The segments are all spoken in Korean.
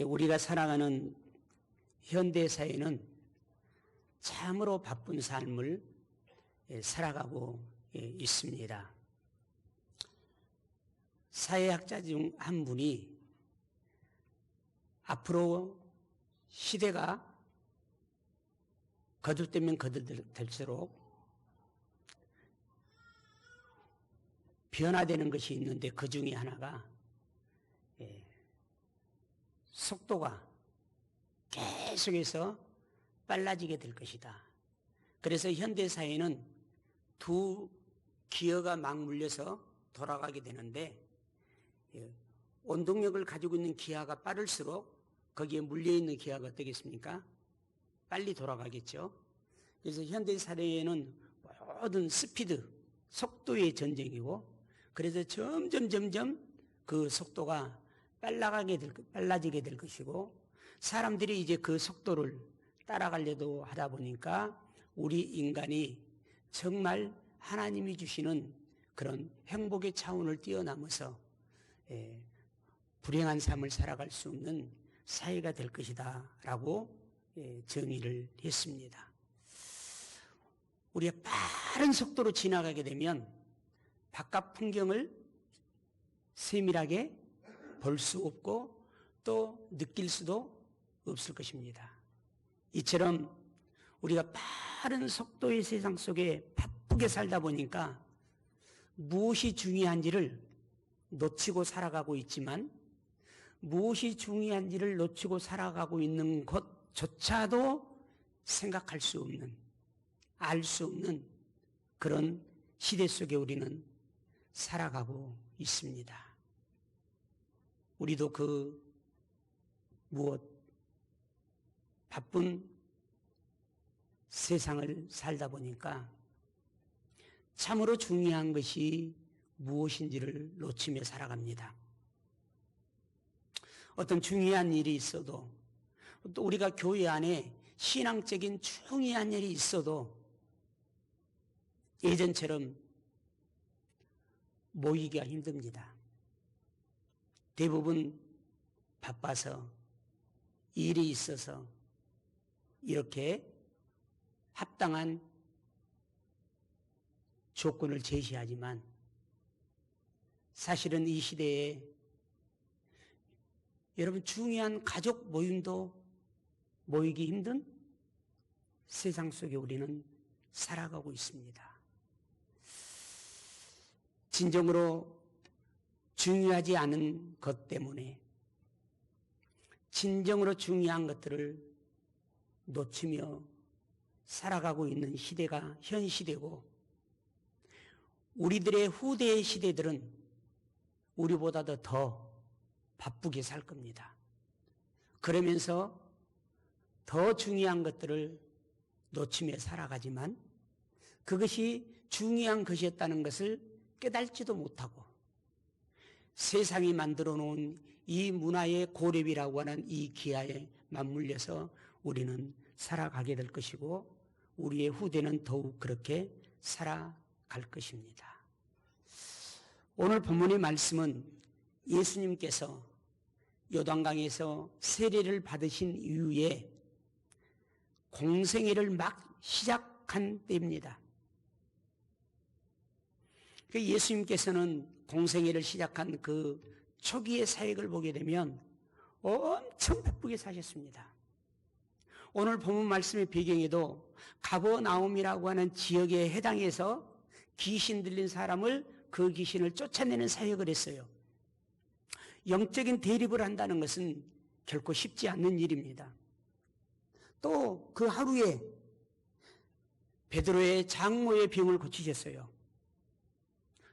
우리가 살아가는 현대사회는 참으로 바쁜 삶을 살아가고 있습니다. 사회학자 중 한 분이 앞으로 시대가 거듭되면 거듭될수록 변화되는 것이 있는데 그 중에 하나가 속도가 계속해서 빨라지게 될 것이다. 그래서 현대사회는 두 기어가 막 물려서 돌아가게 되는데 원동력을 가지고 있는 기아가 빠를수록 거기에 물려있는 기아가 어떻겠습니까? 빨리 돌아가겠죠. 그래서 현대사회에는 모든 스피드, 속도의 전쟁이고 그래서 점점 그 속도가 빨라지게 될 것이고 사람들이 이제 그 속도를 따라가려고 하다 보니까 우리 인간이 정말 하나님이 주시는 그런 행복의 차원을 뛰어넘어서 불행한 삶을 살아갈 수 없는 사회가 될 것이다 라고 정의를 했습니다. 우리가 빠른 속도로 지나가게 되면 바깥 풍경을 세밀하게 볼 수 없고 또 느낄 수도 없을 것입니다. 이처럼 우리가 빠른 속도의 세상 속에 바쁘게 살다 보니까 무엇이 중요한지를 놓치고 살아가고 있지만 무엇이 중요한지를 놓치고 살아가고 있는 것조차도 생각할 수 없는, 알 수 없는 그런 시대 속에 우리는 살아가고 있습니다. 우리도 그 바쁜 세상을 살다 보니까 참으로 중요한 것이 무엇인지를 놓치며 살아갑니다. 어떤 중요한 일이 있어도 또 우리가 교회 안에 신앙적인 중요한 일이 있어도 예전처럼 모이기가 힘듭니다. 대부분 바빠서 일이 있어서 이렇게 합당한 조건을 제시하지만 사실은 이 시대에 여러분 중요한 가족 모임도 모이기 힘든 세상 속에 우리는 살아가고 있습니다. 진정으로 중요하지 않은 것 때문에 진정으로 중요한 것들을 놓치며 살아가고 있는 시대가 현 시대고 우리들의 후대의 시대들은 우리보다도 더 바쁘게 살 겁니다. 그러면서 더 중요한 것들을 놓치며 살아가지만 그것이 중요한 것이었다는 것을 깨달지도 못하고 세상이 만들어 놓은 이 문화의 고렙이라고 하는 이 기아에 맞물려서 우리는 살아가게 될 것이고 우리의 후대는 더욱 그렇게 살아갈 것입니다. 오늘 본문의 말씀은 예수님께서 요단강에서 세례를 받으신 이후에 공생애를 막 시작한 때입니다. 예수님께서는 공생애를 시작한 그 초기의 사역을 보게 되면 엄청 바쁘게 사셨습니다. 오늘 본문 말씀의 배경에도 가버나움이라고 하는 지역에 해당해서 귀신 들린 사람을 그 귀신을 쫓아내는 사역을 했어요. 영적인 대립을 한다는 것은 결코 쉽지 않는 일입니다. 또 그 하루에 베드로의 장모의 병을 고치셨어요.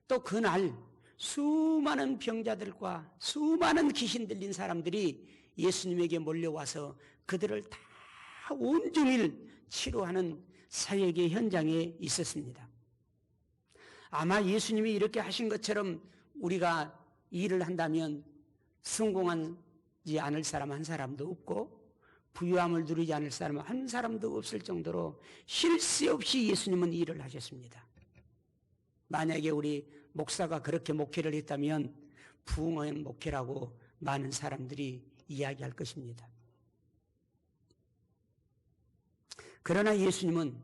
또 그날 수많은 병자들과 수많은 귀신 들린 사람들이 예수님에게 몰려와서 그들을 다 온종일 치료하는 사역의 현장에 있었습니다. 아마 예수님이 이렇게 하신 것처럼 우리가 일을 한다면 성공하지 않을 사람 한 사람도 없고 부유함을 누리지 않을 사람 한 사람도 없을 정도로 쉴 새 없이 예수님은 일을 하셨습니다. 만약에 우리 목사가 그렇게 목회를 했다면 부흥한 목회라고 많은 사람들이 이야기할 것입니다. 그러나 예수님은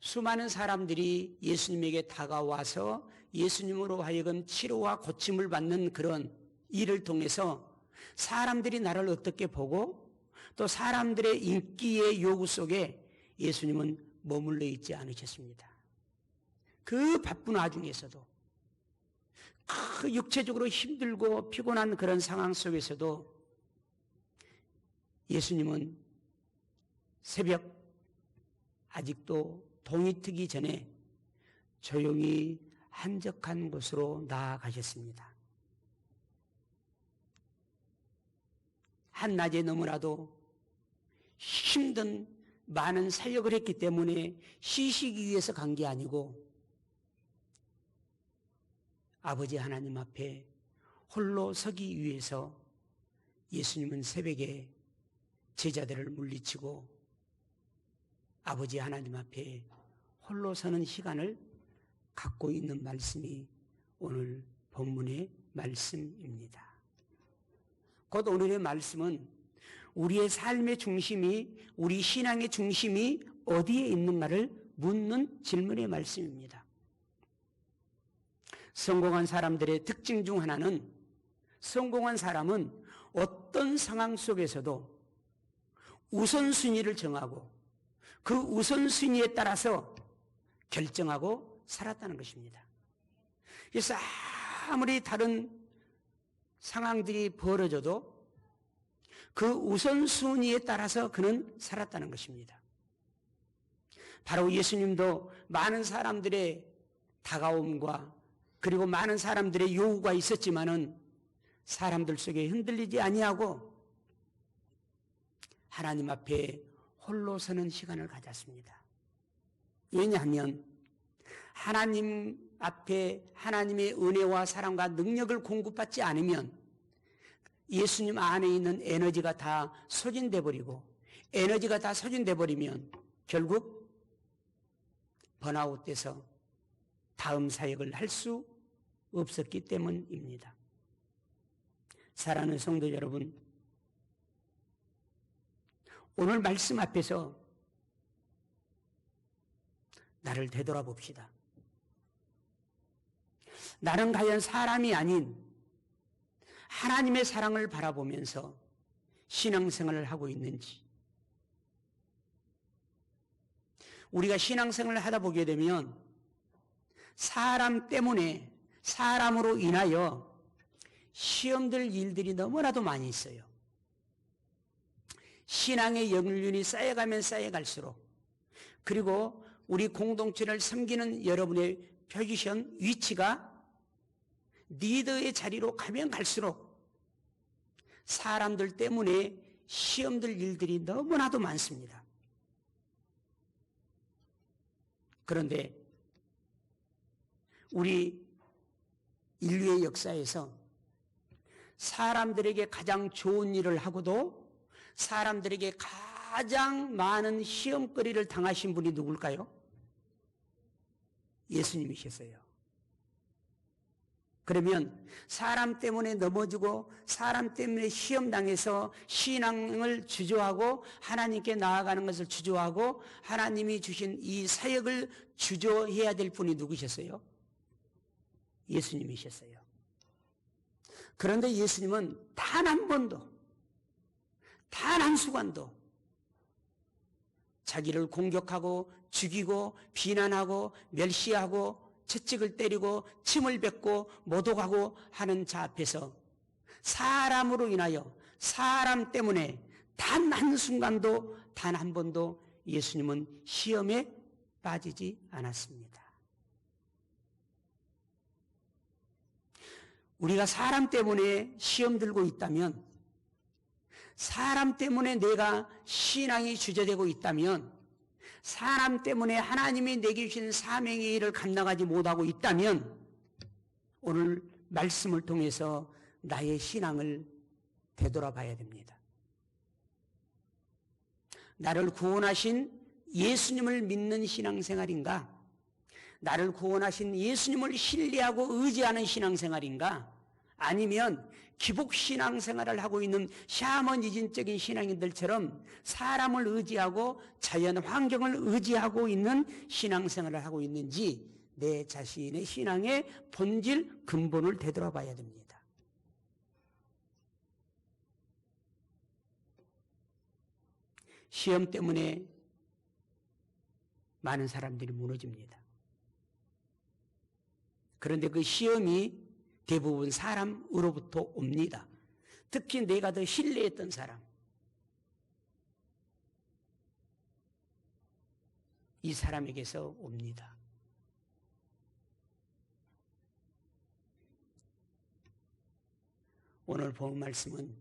수많은 사람들이 예수님에게 다가와서 예수님으로 하여금 치료와 고침을 받는 그런 일을 통해서 사람들이 나를 어떻게 보고 또 사람들의 인기의 요구 속에 예수님은 머물러 있지 않으셨습니다. 그 바쁜 와중에서도 그 육체적으로 힘들고 피곤한 그런 상황 속에서도 예수님은 새벽 아직도 동이 트기 전에 조용히 한적한 곳으로 나아가셨습니다. 한낮에 너무나도 힘든 많은 사역을 했기 때문에 쉬시기 위해서 간 게 아니고 아버지 하나님 앞에 홀로 서기 위해서 예수님은 새벽에 제자들을 물리치고 아버지 하나님 앞에 홀로 서는 시간을 갖고 있는 말씀이 오늘 본문의 말씀입니다. 곧 오늘의 말씀은 우리의 삶의 중심이, 우리 신앙의 중심이 어디에 있는가를 묻는 질문의 말씀입니다. 성공한 사람들의 특징 중 하나는 성공한 사람은 어떤 상황 속에서도 우선순위를 정하고 그 우선순위에 따라서 결정하고 살았다는 것입니다. 그래서 아무리 다른 상황들이 벌어져도 그 우선순위에 따라서 그는 살았다는 것입니다. 바로 예수님도 많은 사람들의 다가옴과 그리고 많은 사람들의 요구가 있었지만은 사람들 속에 흔들리지 아니하고 하나님 앞에 홀로 서는 시간을 가졌습니다. 왜냐하면 하나님 앞에 하나님의 은혜와 사랑과 능력을 공급받지 않으면 예수님 안에 있는 에너지가 다 소진돼 버리고 에너지가 다 소진돼 버리면 결국 번아웃돼서 다음 사역을 할 수 없었기 때문입니다. 사랑하는 성도 여러분, 오늘 말씀 앞에서 나를 되돌아봅시다. 나는 과연 사람이 아닌 하나님의 사랑을 바라보면서 신앙생활을 하고 있는지. 우리가 신앙생활을 하다 보게 되면 사람 때문에 사람으로 인하여 시험될 일들이 너무나도 많이 있어요. 신앙의 연륜이 쌓여가면 쌓여갈수록 그리고 우리 공동체를 섬기는 여러분의 포지션, 위치가 리더의 자리로 가면 갈수록 사람들 때문에 시험될 일들이 너무나도 많습니다. 그런데 우리 인류의 역사에서 사람들에게 가장 좋은 일을 하고도 사람들에게 가장 많은 시험거리를 당하신 분이 누굴까요? 예수님이셨어요. 그러면 사람 때문에 넘어지고 사람 때문에 시험당해서 신앙을 주저하고 하나님께 나아가는 것을 주저하고 하나님이 주신 이 사역을 주저해야 될 분이 누구셨어요? 예수님이셨어요. 그런데 예수님은 단 한 번도, 단 한순간도 자기를 공격하고 죽이고 비난하고 멸시하고 채찍을 때리고 침을 뱉고 모독하고 하는 자 앞에서 사람으로 인하여 사람 때문에 단 한순간도 단 한 번도 예수님은 시험에 빠지지 않았습니다. 우리가 사람 때문에 시험 들고 있다면, 사람 때문에 내가 신앙이 주저되고 있다면, 사람 때문에 하나님이 내게 주신 사명의 일을 감당하지 못하고 있다면 오늘 말씀을 통해서 나의 신앙을 되돌아봐야 됩니다. 나를 구원하신 예수님을 믿는 신앙생활인가? 나를 구원하신 예수님을 신뢰하고 의지하는 신앙생활인가? 아니면 기복 신앙생활을 하고 있는 샤머니즘적인 신앙인들처럼 사람을 의지하고 자연 환경을 의지하고 있는 신앙생활을 하고 있는지 내 자신의 신앙의 본질 근본을 되돌아봐야 됩니다. 시험 때문에 많은 사람들이 무너집니다. 그런데 그 시험이 대부분 사람으로부터 옵니다. 특히 내가 더 신뢰했던 사람, 이 사람에게서 옵니다. 오늘 본 말씀은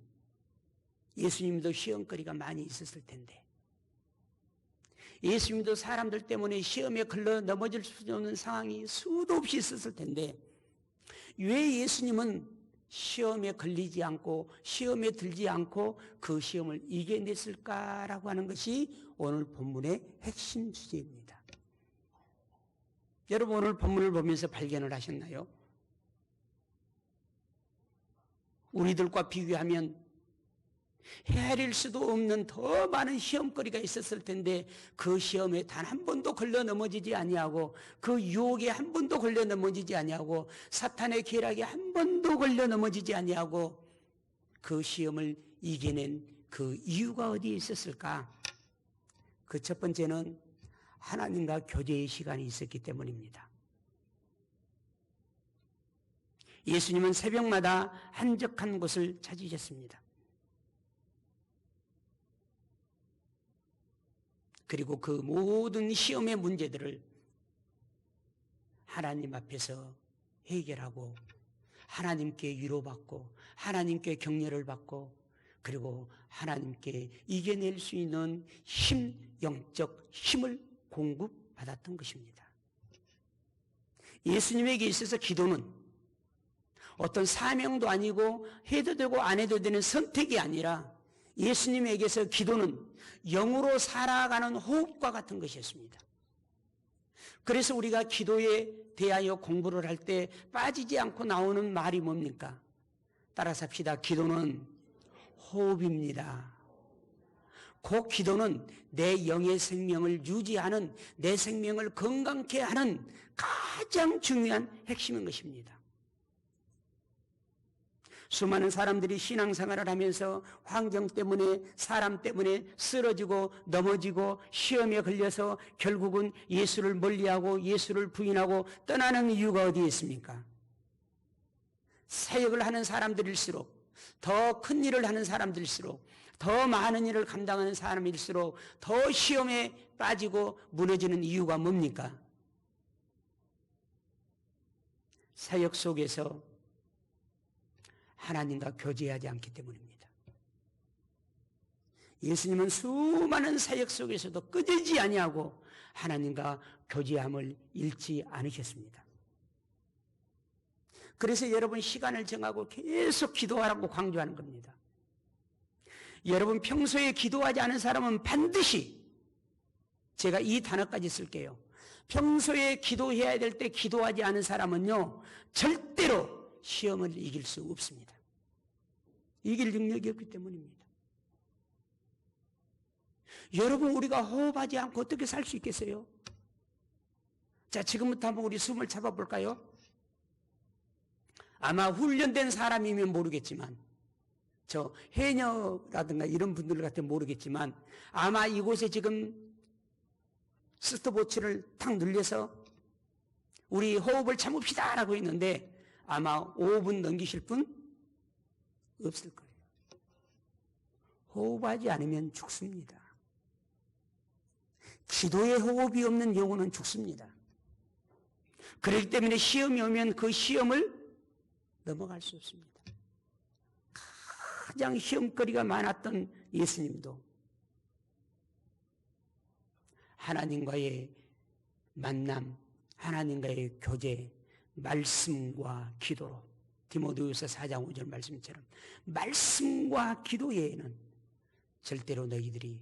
예수님도 시험거리가 많이 있었을 텐데, 예수님도 사람들 때문에 시험에 걸러 넘어질 수 없는 상황이 수도 없이 있었을 텐데, 왜 예수님은 시험에 걸리지 않고 시험에 들지 않고 그 시험을 이겨냈을까라고 하는 것이 오늘 본문의 핵심 주제입니다. 여러분, 오늘 본문을 보면서 발견을 하셨나요? 우리들과 비교하면 헤아릴 수도 없는 더 많은 시험거리가 있었을 텐데 그 시험에 단 한 번도 걸려 넘어지지 아니하고 그 유혹에 한 번도 걸려 넘어지지 아니하고 사탄의 계략에 한 번도 걸려 넘어지지 아니하고 그 시험을 이겨낸 그 이유가 어디에 있었을까? 그 첫 번째는 하나님과 교제의 시간이 있었기 때문입니다. 예수님은 새벽마다 한적한 곳을 찾으셨습니다. 그리고 그 모든 시험의 문제들을 하나님 앞에서 해결하고 하나님께 위로받고 하나님께 격려를 받고 그리고 하나님께 이겨낼 수 있는 영적 힘을 공급받았던 것입니다. 예수님에게 있어서 기도는 어떤 사명도 아니고 해도 되고 안 해도 되는 선택이 아니라 예수님에게서 기도는 영으로 살아가는 호흡과 같은 것이었습니다. 그래서 우리가 기도에 대하여 공부를 할 때 빠지지 않고 나오는 말이 뭡니까? 따라서 합시다. 기도는 호흡입니다. 그 기도는 내 영의 생명을 유지하는, 내 생명을 건강케 하는 가장 중요한 핵심인 것입니다. 수많은 사람들이 신앙생활을 하면서 환경 때문에 사람 때문에 쓰러지고 넘어지고 시험에 걸려서 결국은 예수를 멀리하고 예수를 부인하고 떠나는 이유가 어디에 있습니까? 사역을 하는 사람들일수록 더 큰 일을 하는 사람들일수록 더 많은 일을 감당하는 사람일수록 더 시험에 빠지고 무너지는 이유가 뭡니까? 사역 속에서 하나님과 교제하지 않기 때문입니다. 예수님은 수많은 사역 속에서도 끊이지 아니하고 하나님과 교제함을 잃지 않으셨습니다. 그래서 여러분 시간을 정하고 계속 기도하라고 강조하는 겁니다. 여러분 평소에 기도하지 않은 사람은 반드시, 제가 이 단어까지 쓸게요. 평소에 기도해야 될 때 기도하지 않은 사람은요, 절대로 시험을 이길 수 없습니다. 이길 능력이 없기 때문입니다. 여러분, 우리가 호흡하지 않고 어떻게 살 수 있겠어요? 자, 지금부터 한번 우리 숨을 잡아볼까요? 아마 훈련된 사람이면 모르겠지만, 저 해녀라든가 이런 분들 같으면 모르겠지만, 아마 이곳에 지금 스톱워치를 탁 눌려서 우리 호흡을 참읍시다 라고 했는데 아마 5분 넘기실 분 없을 거예요. 호흡하지 않으면 죽습니다. 기도에 호흡이 없는 영혼은 죽습니다. 그렇기 때문에 시험이 오면 그 시험을 넘어갈 수 없습니다. 가장 시험거리가 많았던 예수님도 하나님과의 만남, 하나님과의 교제, 말씀과 기도로, 디모데후서 4장 5절 말씀처럼 말씀과 기도 외에는 절대로 너희들이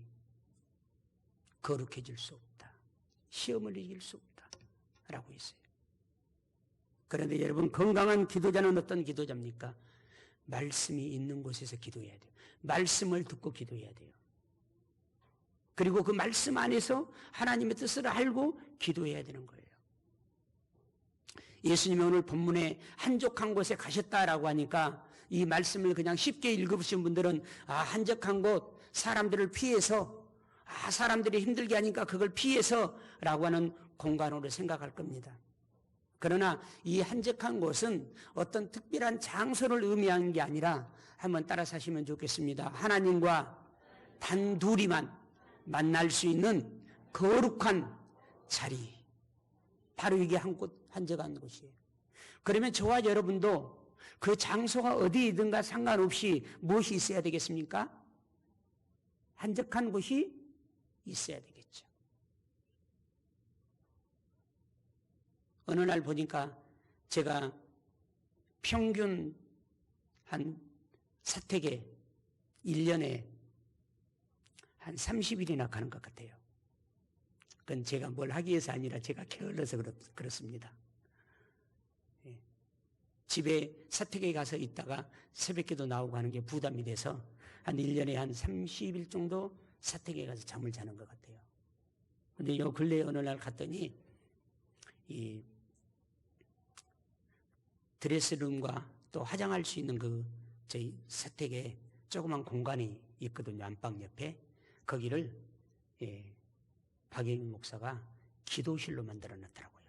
거룩해질 수 없다, 시험을 이길 수 없다 라고 했어요. 그런데 여러분, 건강한 기도자는 어떤 기도자입니까? 말씀이 있는 곳에서 기도해야 돼요. 말씀을 듣고 기도해야 돼요. 그리고 그 말씀 안에서 하나님의 뜻을 알고 기도해야 되는 거예요. 예수님이 오늘 본문에 한적한 곳에 가셨다라고 하니까 이 말씀을 그냥 쉽게 읽으신 분들은 한적한 곳, 사람들을 피해서, 사람들이 힘들게 하니까 그걸 피해서 라고 하는 공간으로 생각할 겁니다. 그러나 이 한적한 곳은 어떤 특별한 장소를 의미하는 게 아니라 한번 따라서 하시면 좋겠습니다. 하나님과 단둘이만 만날 수 있는 거룩한 자리. 바로 이게 한적한 곳이에요. 그러면 저와 여러분도 그 장소가 어디이든가 상관없이 무엇이 있어야 되겠습니까? 한적한 곳이 있어야 되겠죠. 어느 날 보니까 제가 평균 한 사택에 1년에 한 30일이나 가는 것 같아요. 그건 제가 뭘 하기 위해서 아니라 제가 게을러서 그렇습니다. 집에 사택에 가서 있다가 새벽에도 나오고 하는 게 부담이 돼서 한 1년에 한 30일 정도 사택에 가서 잠을 자는 것 같아요. 근데 요 근래에 어느 날 갔더니 이 드레스룸과 또 화장할 수 있는 그 저희 사택에 조그만 공간이 있거든요. 안방 옆에. 거기를 박영민 목사가 기도실로 만들어 놨더라고요.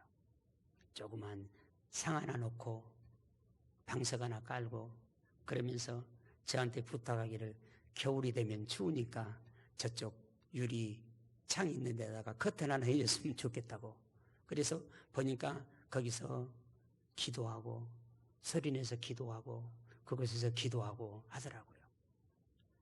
조그만 상 하나 놓고 방석 하나 깔고 그러면서 저한테 부탁하기를 겨울이 되면 추우니까 저쪽 유리 창이 있는 데다가 커튼 하나 해줬으면 좋겠다고. 그래서 보니까 거기서 기도하고 소리내서 기도하고 그곳에서 기도하고 하더라고요.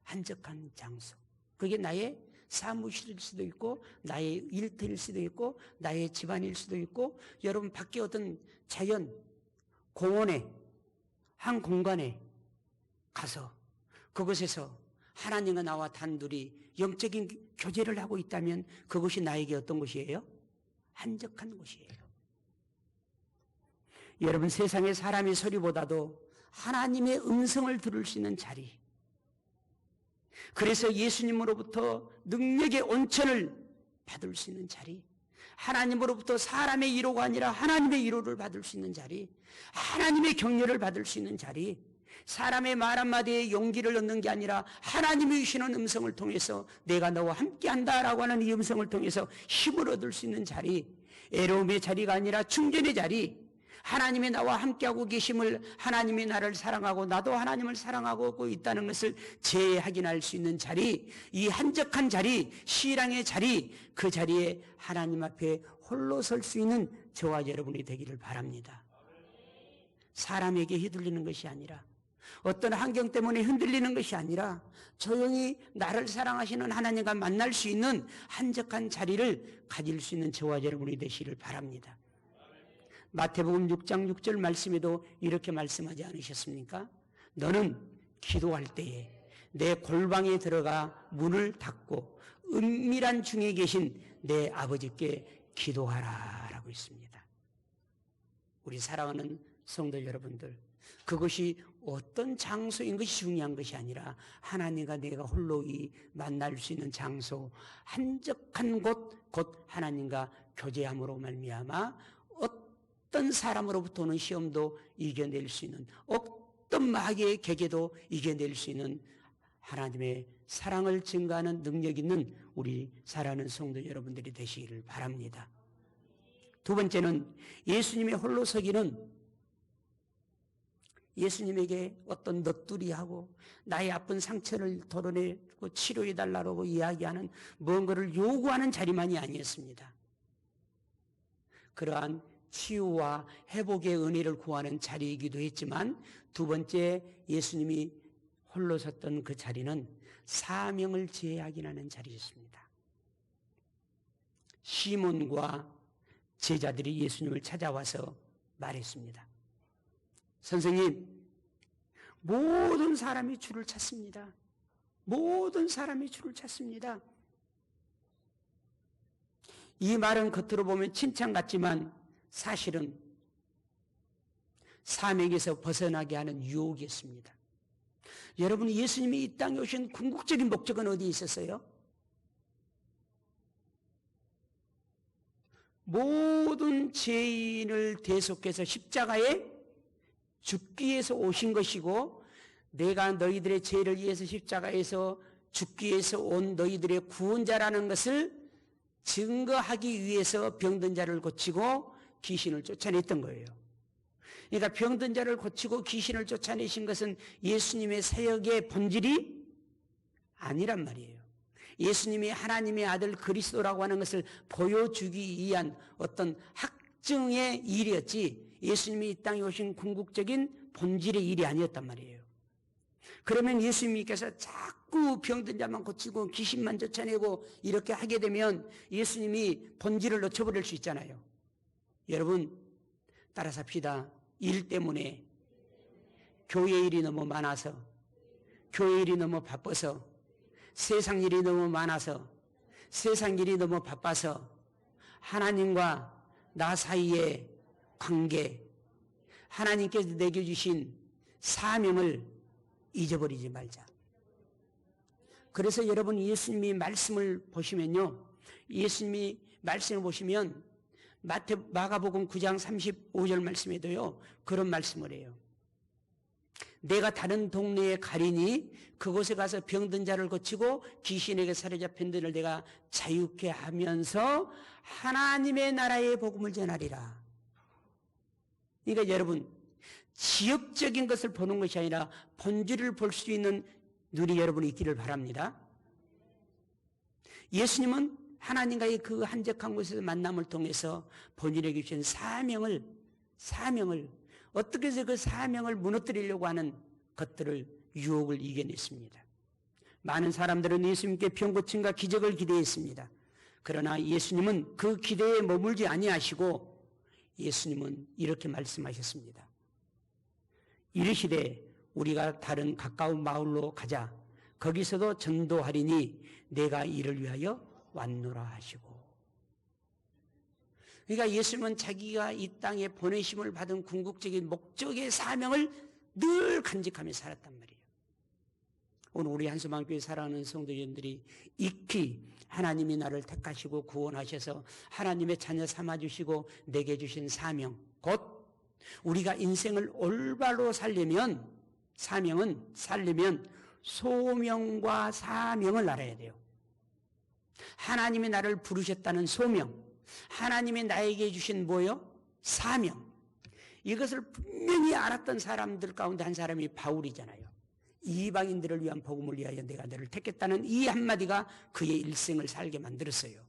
한적한 장소. 그게 나의 사무실일 수도 있고 나의 일터일 수도 있고 나의 집안일 수도 있고 여러분 밖에 어떤 자연 공원에 한 공간에 가서 그곳에서 하나님과 나와 단둘이 영적인 교제를 하고 있다면 그것이 나에게 어떤 곳이에요? 한적한 곳이에요. 여러분 세상의 사람의 소리보다도 하나님의 음성을 들을 수 있는 자리. 그래서 예수님으로부터 능력의 온천을 받을 수 있는 자리. 하나님으로부터 사람의 위로가 아니라 하나님의 위로를 받을 수 있는 자리. 하나님의 격려를 받을 수 있는 자리. 사람의 말 한마디에 용기를 얻는 게 아니라 하나님이 주시는 음성을 통해서 내가 너와 함께한다라고 하는 이 음성을 통해서 힘을 얻을 수 있는 자리. 애로움의 자리가 아니라 충전의 자리. 하나님이 나와 함께하고 계심을, 하나님이 나를 사랑하고 나도 하나님을 사랑하고 있다는 것을 재확인할 수 있는 자리, 이 한적한 자리, 시랑의 자리, 그 자리에 하나님 앞에 홀로 설 수 있는 저와 여러분이 되기를 바랍니다. 사람에게 휘둘리는 것이 아니라, 어떤 환경 때문에 흔들리는 것이 아니라 조용히 나를 사랑하시는 하나님과 만날 수 있는 한적한 자리를 가질 수 있는 저와 여러분이 되시기를 바랍니다. 마태복음 6장 6절 말씀에도 이렇게 말씀하지 않으셨습니까? 너는 기도할 때에 내 골방에 들어가 문을 닫고 은밀한 중에 계신 내 아버지께 기도하라 라고 있습니다. 우리 사랑하는 성도 여러분들, 그것이 어떤 장소인 것이 중요한 것이 아니라 하나님과 내가 홀로 만날 수 있는 장소, 한적한 곳, 곧 하나님과 교제함으로 말미암아 어떤 사람으로부터 오는 시험도 이겨낼 수 있는, 어떤 마귀의 계계도 이겨낼 수 있는 하나님의 사랑을 증가하는 능력 있는 우리 사랑하는 성도 여러분들이 되시기를 바랍니다. 두 번째는 예수님의 홀로 서기는 예수님에게 어떤 넋두리하고 나의 아픈 상처를 덜어내고 치료해달라고 이야기하는 무언가를 요구하는 자리만이 아니었습니다. 그러한 치유와 회복의 은혜를 구하는 자리이기도 했지만 두 번째 예수님이 홀로 섰던 그 자리는 사명을 재확인하는 자리였습니다. 시몬과 제자들이 예수님을 찾아와서 말했습니다. 선생님, 모든 사람이 주를 찾습니다. 모든 사람이 주를 찾습니다. 이 말은 겉으로 보면 칭찬 같지만 사실은 사명에서 벗어나게 하는 유혹이었습니다. 여러분, 예수님이 이 땅에 오신 궁극적인 목적은 어디에 있었어요? 모든 죄인을 대속해서 십자가에 죽기 위해서 오신 것이고, 내가 너희들의 죄를 위해서 십자가에서 죽기 위해서 온 너희들의 구원자라는 것을 증거하기 위해서 병든 자를 고치고 귀신을 쫓아냈던 거예요. 그러니까 병든 자를 고치고 귀신을 쫓아내신 것은 예수님의 사역의 본질이 아니란 말이에요. 예수님이 하나님의 아들 그리스도라고 하는 것을 보여주기 위한 어떤 확증의 일이었지, 예수님이 이 땅에 오신 궁극적인 본질의 일이 아니었단 말이에요. 그러면 예수님께서 자꾸 병든 자만 고치고 귀신만 쫓아내고 이렇게 하게 되면 예수님이 본질을 놓쳐버릴 수 있잖아요. 여러분, 따라 삽시다. 일 때문에, 교회 일이 너무 많아서, 교회 일이 너무 바빠서, 세상 일이 너무 많아서, 세상 일이 너무 바빠서 하나님과 나 사이의 관계, 하나님께서 내게 주신 사명을 잊어버리지 말자. 그래서 여러분, 예수님이 말씀을 보시면요, 예수님이 말씀을 보시면 마가복음 9장 35절 말씀에도요 그런 말씀을 해요. 내가 다른 동네에 가리니 그곳에 가서 병든 자를 고치고 귀신에게 사로잡힌 자를 내가 자유케 하면서 하나님의 나라의 복음을 전하리라. 그러니까 여러분, 지역적인 것을 보는 것이 아니라 본질을 볼 수 있는 눈이 여러분이 있기를 바랍니다. 예수님은 하나님과의 그 한적한 곳에서 만남을 통해서 본인에게 주신 사명을 어떻게 해서 그 사명을 무너뜨리려고 하는 것들을, 유혹을 이겨냈습니다. 많은 사람들은 예수님께 병고침과 기적을 기대했습니다. 그러나 예수님은 그 기대에 머물지 아니하시고 예수님은 이렇게 말씀하셨습니다. 이르시되 우리가 다른 가까운 마을로 가자. 거기서도 전도하리니 내가 이를 위하여 왔노라 하시고. 그러니까 예수님은 자기가 이 땅에 보내심을 받은 궁극적인 목적의 사명을 늘 간직하며 살았단 말이에요. 오늘 우리 한수만교회 사랑하는 성도님들이 익히 하나님이 나를 택하시고 구원하셔서 하나님의 자녀 삼아주시고 내게 주신 사명, 곧 우리가 인생을 올바로 살려면, 사명은 살려면 소명과 사명을 알아야 돼요. 하나님이 나를 부르셨다는 소명, 하나님이 나에게 주신 뭐요? 사명. 이것을 분명히 알았던 사람들 가운데 한 사람이 바울이잖아요. 이방인들을 위한 복음을 위하여 내가 너를 택했다는 이 한마디가 그의 일생을 살게 만들었어요.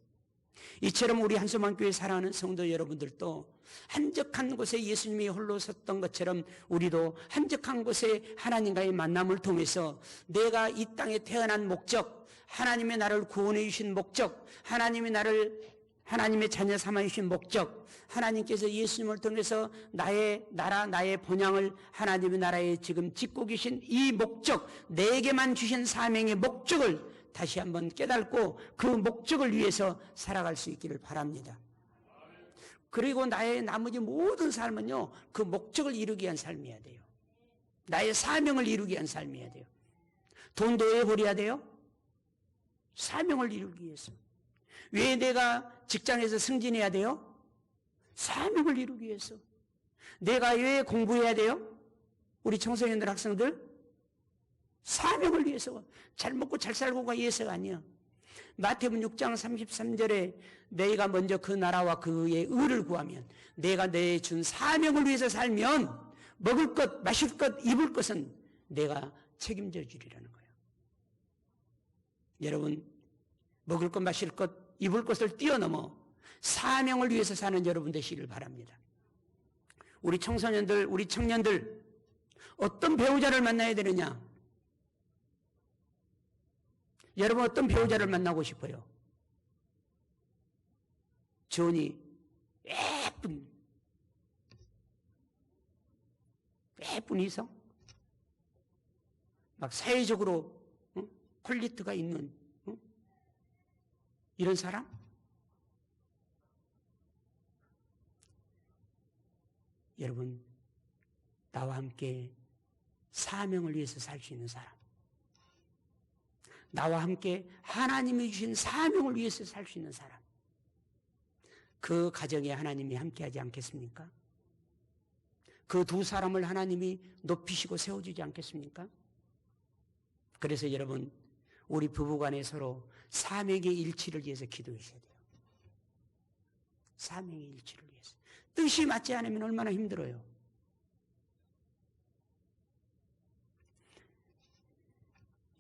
이처럼 우리 한소만교회 사랑하는 성도 여러분들도 한적한 곳에 예수님이 홀로 섰던 것처럼 우리도 한적한 곳에 하나님과의 만남을 통해서 내가 이 땅에 태어난 목적, 하나님의 나를 구원해 주신 목적, 하나님이 나를 하나님의 자녀 삼아 주신 목적, 하나님께서 예수님을 통해서 나의 나라, 나의 본향을 하나님의 나라에 지금 짓고 계신 이 목적, 내게만 주신 사명의 목적을 다시 한번 깨닫고 그 목적을 위해서 살아갈 수 있기를 바랍니다. 그리고 나의 나머지 모든 삶은요, 그 목적을 이루기 위한 삶이어야 돼요. 나의 사명을 이루기 위한 삶이어야 돼요. 돈도 왜 버려야 돼요? 사명을 이루기 위해서. 왜 내가 직장에서 승진해야 돼요? 사명을 이루기 위해서. 내가 왜 공부해야 돼요? 우리 청소년들, 학생들? 사명을 위해서. 잘 먹고 잘 살고가 위해서가 아니야. 마태복음 6장 33절에 너희가 먼저 그 나라와 그의 의를 구하면, 내가 내 준 사명을 위해서 살면 먹을 것, 마실 것, 입을 것은 내가 책임져 주리라는 거예요. 여러분, 먹을 것, 마실 것, 입을 것을 뛰어넘어 사명을 위해서 사는 여러분 되시길 바랍니다. 우리 청소년들, 우리 청년들, 어떤 배우자를 만나야 되느냐? 여러분, 어떤 배우자를 만나고 싶어요? 좋으니 예쁜 이성? 막 사회적으로 퀄리티가 있는 이런 사람? 여러분, 나와 함께 사명을 위해서 살 수 있는 사람, 나와 함께 하나님이 주신 사명을 위해서 살 수 있는 사람, 그 가정에 하나님이 함께하지 않겠습니까? 그 두 사람을 하나님이 높이시고 세워주지 않겠습니까? 그래서 여러분, 우리 부부간에 서로 사명의 일치를 위해서 기도하셔야 돼요. 사명의 일치를 위해서. 뜻이 맞지 않으면 얼마나 힘들어요.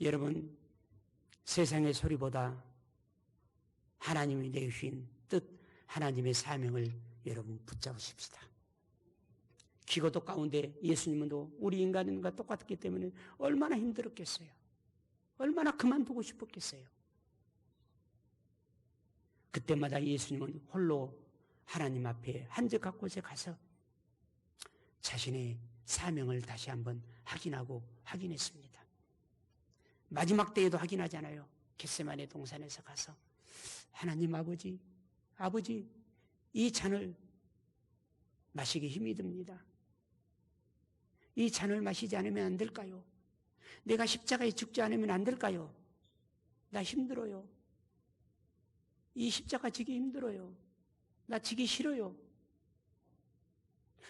여러분, 세상의 소리보다 하나님이 내주신 뜻, 하나님의 사명을 여러분 붙잡으십시다. 기고도 가운데 예수님은 우리 인간과 똑같기 때문에 얼마나 힘들었겠어요. 얼마나 그만두고 싶었겠어요. 그때마다 예수님은 홀로 하나님 앞에 한적한 곳에 가서 자신의 사명을 다시 한번 확인했습니다. 마지막 때에도 확인하잖아요. 겟세마네 동산에서 가서 하나님 아버지, 이 잔을 마시기 힘이 듭니다. 이 잔을 마시지 않으면 안 될까요? 내가 십자가에 죽지 않으면 안 될까요? 나 힘들어요. 이 십자가 지기 힘들어요. 나 지기 싫어요.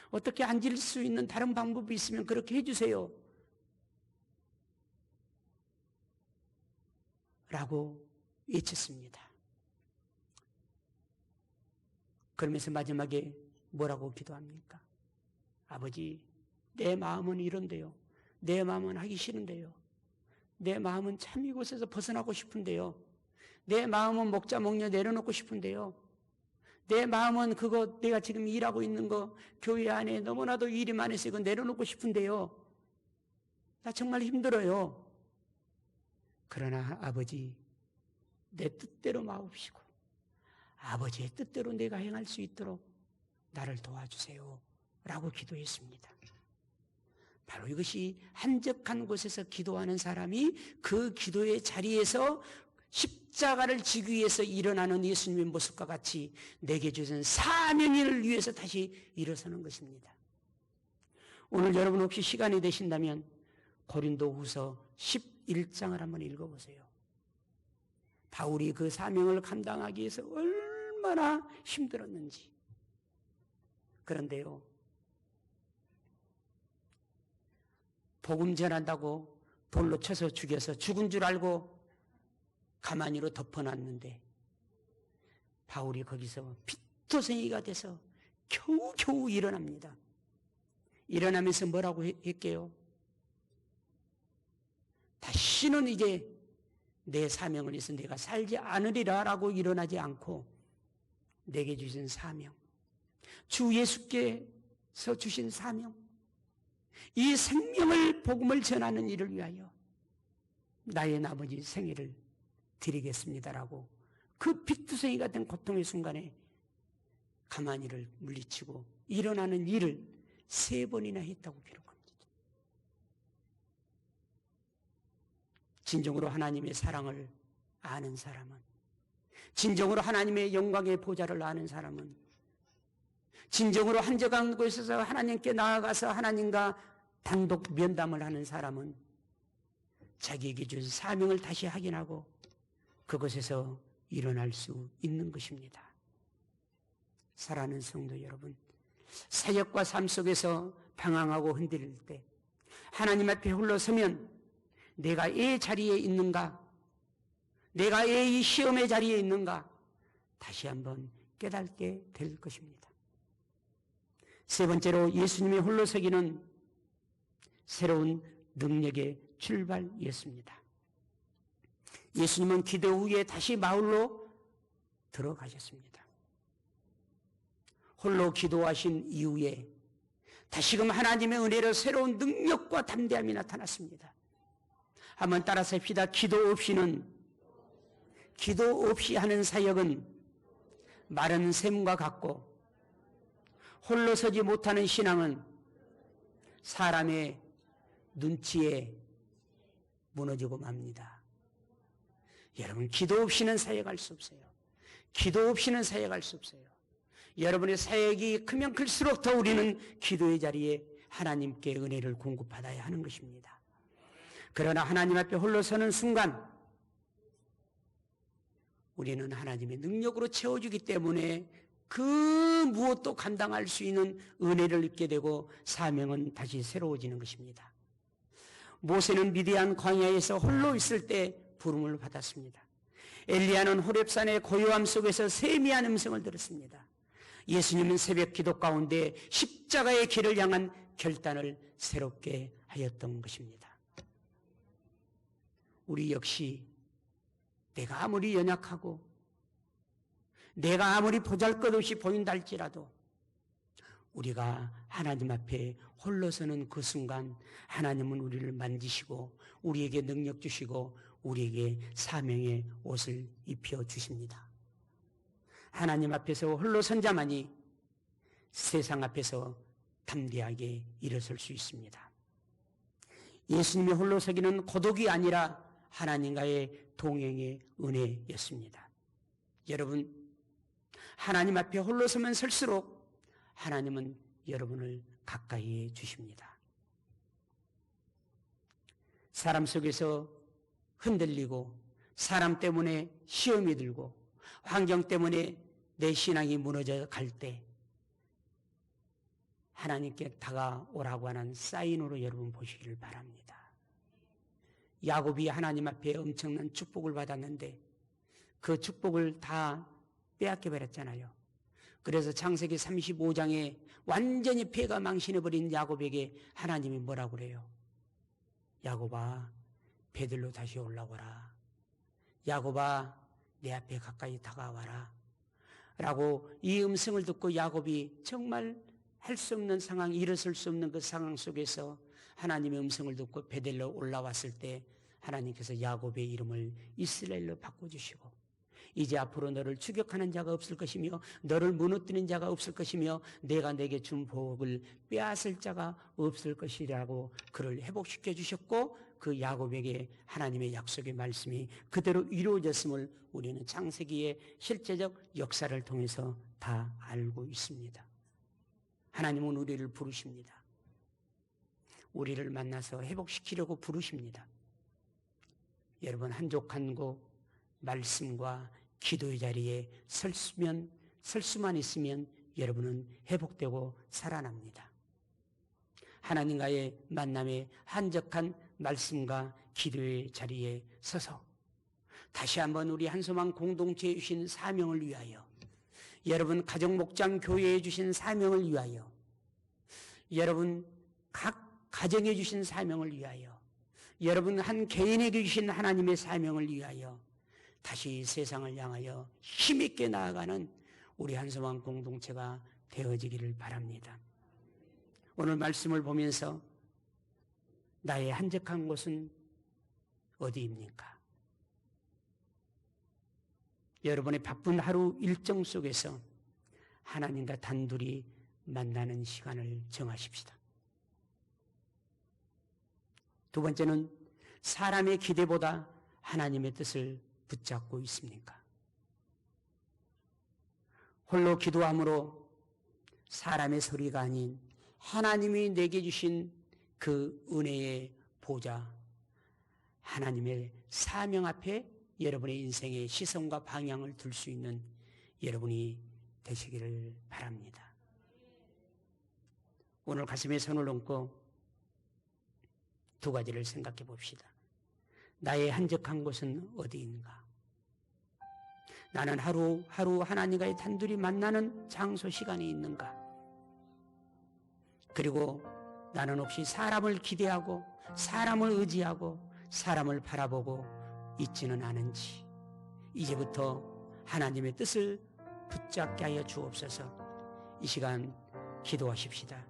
어떻게 앉을 수 있는 다른 방법이 있으면 그렇게 해주세요. 라고 외쳤습니다. 그러면서 마지막에 뭐라고 기도합니까? 아버지, 내 마음은 이런데요. 내 마음은 하기 싫은데요. 내 마음은 참 이곳에서 벗어나고 싶은데요. 내 마음은 먹자 먹냐 내려놓고 싶은데요. 내 마음은 그거 내가 지금 일하고 있는 거 교회 안에 너무나도 일이 많아서 이거 내려놓고 싶은데요. 나 정말 힘들어요. 그러나 아버지, 내 뜻대로 마옵시고 아버지의 뜻대로 내가 행할 수 있도록 나를 도와주세요. 라고 기도했습니다. 바로 이것이 한적한 곳에서 기도하는 사람이 그 기도의 자리에서 십자가를 지기 위해서 일어나는 예수님의 모습과 같이 내게 주신 사명을 위해서 다시 일어서는 것입니다. 오늘 여러분 혹시 시간이 되신다면 고린도후서 11장을 한번 읽어보세요. 바울이 그 사명을 감당하기 위해서 얼마나 힘들었는지. 그런데요, 복음 전한다고 돌로 쳐서 죽여서 죽은 줄 알고 가만히로 덮어놨는데 바울이 거기서 빚도생이가 돼서 겨우겨우 일어납니다. 일어나면서 뭐라고 했게요? 다시는 이제 내 사명을 위해서 내가 살지 않으리라 라고 일어나지 않고 내게 주신 사명, 주 예수께서 주신 사명, 이 생명을 복음을 전하는 일을 위하여 나의 나머지 생애를 드리겠습니다라고 그 빚두성이 같은 고통의 순간에 가만히를 물리치고 일어나는 일을 3번이나 했다고 기록합니다. 진정으로 하나님의 사랑을 아는 사람은, 진정으로 하나님의 영광의 보좌를 아는 사람은, 진정으로 한적한 곳에서 하나님께 나아가서 하나님과 단독 면담을 하는 사람은 자기에게 준 사명을 다시 확인하고 그곳에서 일어날 수 있는 것입니다. 사랑하는 성도 여러분, 사역과 삶 속에서 방황하고 흔들릴 때 하나님 앞에 홀로 서면 내가 이 자리에 있는가, 내가 이 시험의 자리에 있는가 다시 한번 깨닫게 될 것입니다. 3번째로 예수님의 홀로 서기는 새로운 능력의 출발이었습니다. 예수님은 기도 후에 다시 마을로 들어가셨습니다. 홀로 기도하신 이후에 다시금 하나님의 은혜로 새로운 능력과 담대함이 나타났습니다. 한번 따라서 합시다. 기도 없이 하는 사역은 마른 샘과 같고 홀로 서지 못하는 신앙은 사람의 눈치에 무너지고 맙니다. 여러분, 기도 없이는 사역할 수 없어요. 기도 없이는 사역할 수 없어요. 여러분의 사역이 크면 클수록 더 우리는 기도의 자리에 하나님께 은혜를 공급받아야 하는 것입니다. 그러나 하나님 앞에 홀로 서는 순간 우리는 하나님의 능력으로 채워주기 때문에 그 무엇도 감당할 수 있는 은혜를 입게 되고 사명은 다시 새로워지는 것입니다. 모세는 미디안 광야에서 홀로 있을 때 부름을 받았습니다. 엘리야는 호렙산의 고요함 속에서 세미한 음성을 들었습니다. 예수님은 새벽 기도 가운데 십자가의 길을 향한 결단을 새롭게 하였던 것입니다. 우리 역시 내가 아무리 연약하고 내가 아무리 보잘것없이 보인다 할지라도 우리가 하나님 앞에 홀로 서는 그 순간 하나님은 우리를 만지시고 우리에게 능력 주시고 우리에게 사명의 옷을 입혀 주십니다. 하나님 앞에서 홀로 선 자만이 세상 앞에서 담대하게 일어설 수 있습니다. 예수님이 홀로 서기는 고독이 아니라 하나님과의 동행의 은혜였습니다. 여러분, 하나님 앞에 홀로 서면 설수록 하나님은 여러분을 가까이 해 주십니다. 사람 속에서 흔들리고 사람 때문에 시험이 들고 환경 때문에 내 신앙이 무너져 갈 때 하나님께 다가오라고 하는 사인으로 여러분 보시기를 바랍니다. 야곱이 하나님 앞에 엄청난 축복을 받았는데 그 축복을 다 빼앗겨 버렸잖아요. 그래서 창세기 35장에 완전히 폐가 망신해버린 야곱에게 하나님이 뭐라고 그래요? 야곱아, 배들로 다시 올라오라. 야곱아, 내 앞에 가까이 다가와라. 라고 이 음성을 듣고 야곱이 정말 할 수 없는 상황, 일어설 수 없는 그 상황 속에서 하나님의 음성을 듣고 베델로 올라왔을 때 하나님께서 야곱의 이름을 이스라엘로 바꿔주시고 이제 앞으로 너를 추격하는 자가 없을 것이며 너를 무너뜨리는 자가 없을 것이며 내가 내게 준 복을 빼앗을 자가 없을 것이라고 그를 회복시켜 주셨고 그 야곱에게 하나님의 약속의 말씀이 그대로 이루어졌음을 우리는 창세기의 실제적 역사를 통해서 다 알고 있습니다. 하나님은 우리를 부르십니다. 우리를 만나서 회복시키려고 부르십니다. 여러분, 한족한고 말씀과 기도의 자리에 설 수만 있으면 여러분은 회복되고 살아납니다. 하나님과의 만남에 한적한 말씀과 기도의 자리에 서서 다시 한번 우리 한소망 공동체에 주신 사명을 위하여, 여러분 가정 목장 교회에 주신 사명을 위하여, 여러분 각 가정에 주신 사명을 위하여, 여러분 한 개인에게 주신 하나님의 사명을 위하여 다시 세상을 향하여 힘있게 나아가는 우리 한소망 공동체가 되어지기를 바랍니다. 오늘 말씀을 보면서 나의 한적한 곳은 어디입니까? 여러분의 바쁜 하루 일정 속에서 하나님과 단둘이 만나는 시간을 정하십시다. 두 번째는 사람의 기대보다 하나님의 뜻을 붙잡고 있습니까? 홀로 기도함으로 사람의 소리가 아닌 하나님이 내게 주신 그 은혜의 보좌, 하나님의 사명 앞에 여러분의 인생의 시선과 방향을 둘 수 있는 여러분이 되시기를 바랍니다. 오늘 가슴에 손을 얹고 두 가지를 생각해 봅시다. 나의 한적한 곳은 어디인가? 나는 하루하루 하나님과의 단둘이 만나는 장소 시간이 있는가? 그리고 나는 혹시 사람을 기대하고 사람을 의지하고 사람을 바라보고 있지는 않은지 이제부터 하나님의 뜻을 붙잡게 하여 주옵소서. 이 시간 기도하십시다.